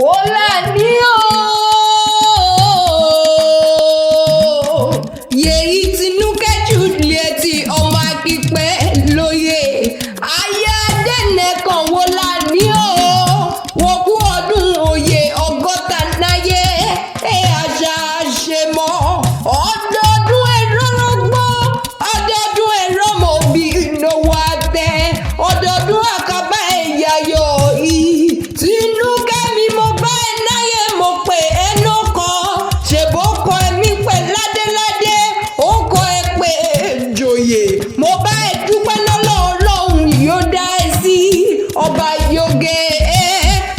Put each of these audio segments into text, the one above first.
Wọ́lá ní o, yèyí Tinúkẹ́ Juliet ọmọ Akípẹ́ lóye, ayé Adẹ́nẹ́kan wọ́lá ní o, wọ́n kú ọdún oyè ọgọ́ta láyé, àṣà àṣemọ́, ọdọọdún ẹ̀rọ rọgbọ́, ọdọọdún ẹ̀rọ mọ̀ bí ìnáwó àtẹ, ọdọọdún àkàbà ẹ̀yà yọ̀ yìí. Tinúkẹ́ mi mo bá ẹ náyé mo pè é lóko, ṣèbó kọ ẹ̀mí pẹ̀ ládéládé, ó kọ ẹ pé joyè, mo bá ẹ dúpẹ́ lọ́lọ́ Ọlọ́run yóò dá ẹ sí, ọba yóge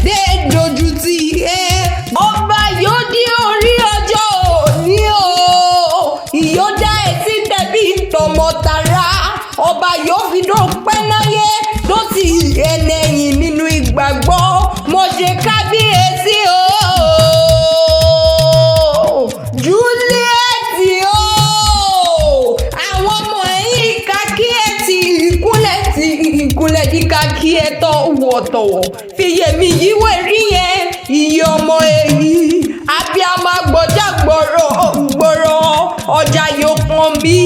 dé dojú ti ọba yóò dí orí ọjọ́ òní o, yóò dá ẹ sí tẹ̀bí tọmọtara, ọba yóò fi dópẹ́ náyé tó ti ẹlẹ́yìn nínú ìgbàgbọ́, mo ṣe kábíyèsí o Juliet o, àwọn ọmọ ẹ̀yìn kákíyèsí ìkúnlẹ̀ díkà kí ẹ tọ̀wọ̀tọ̀wọ̀ fìyèmí yíwé rí yẹn iye ọmọ èyí abiyamọ gbọjà gbọrọ ọjà yóò pọn mi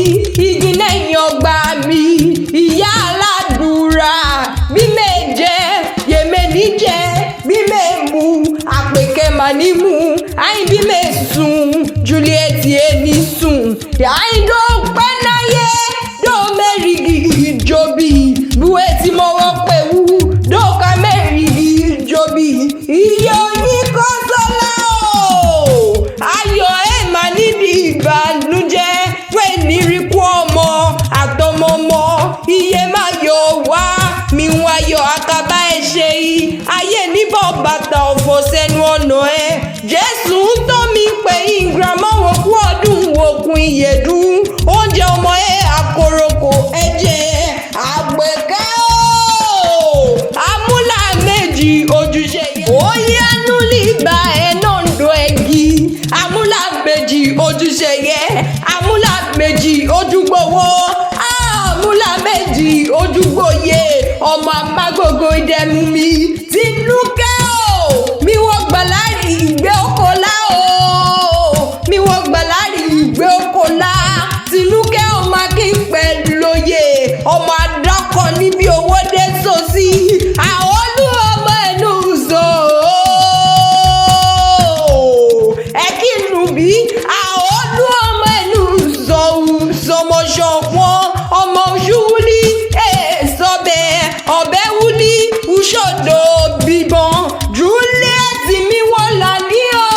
igi lẹ́yìn ọgbà mi ìyá aládùúrà bí méje yèmé níjẹ bí mẹ́mu àpèkẹ́ mànímù àyìn bí mẹ́sùn Juliet ẹni sùn àyìn ló pẹ́ náyé dó mẹ́rìgì ìjọbí buwé tí mo wọ́ pẹ̀wú dó ká mẹ́rìgì ìjọbí iye oyin kọ́ sọ́lá o ayọ̀ ẹ̀ mà níbi ìbànújẹ́ pé níríkú ọmọ àtọmọmọ iye má yọ̀ wá mi wá yọ̀ àkàbà ẹ̀ ṣe yìí ayé níbọ̀ bàtà ọ̀fọ̀ sẹ́nu ọ̀nà ẹ̀ Jésù ń tọ́ mi pé ìgbàmọ́ wò kú ọdún òkun ìyẹ̀dú oúnjẹ ọmọ ẹ̀ àkòròkò ẹ̀jẹ̀ àgbẹ̀kẹ́ o amúlà méjì ojúṣe òye anúlìgbà ẹ̀ náà ń do ẹ̀gì amúlà méjì ojúṣe yẹ amúlà méjì ojúgbowó amúlà méjì ojúgbòye ọmọ amágbogbo ìdẹ̀mú mi Tinúkẹ́ o mi wọ́n gbà láàrin ìgbé oko lá o mi wọ́n gbà láàrin ìgbé oko lá Tinúkẹ́ ọmọ Akípẹ́ lóye ọmọ adákọ̀ níbi owó dé sósì àwọn olú ọmọ ẹnu sọ ẹ kí nù bí àwọn olú ọmọ ẹnu sọ sọmọṣọ wọn ọmọ ṣúwúlí sọbẹ ọbẹ wúlí ṣòdo bíbọn Juliet mi wọ́lá ní o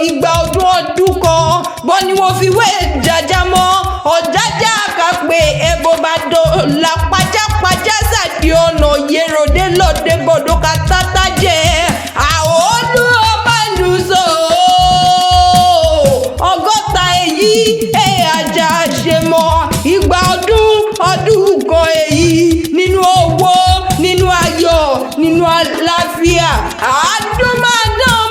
ìgbà ọdún kan bọ́ ni wọ́n fi wé jàjà mọ́ ọ̀jájá kápẹ́ ẹ̀bọ̀ bá dọ̀la pajápajá sàdí ọ̀nà yẹ̀rọ̀dé lọ́dẹ bọ̀dọ̀ kàtàtà jẹ́ àwọn olú ọmọ ìlú sọ ọgọ́ta èyí àjà ṣe mọ́ ìgbà ọdún kan èyí nínú owó nínú ayọ̀ nínú àlàáfíà Adumaadan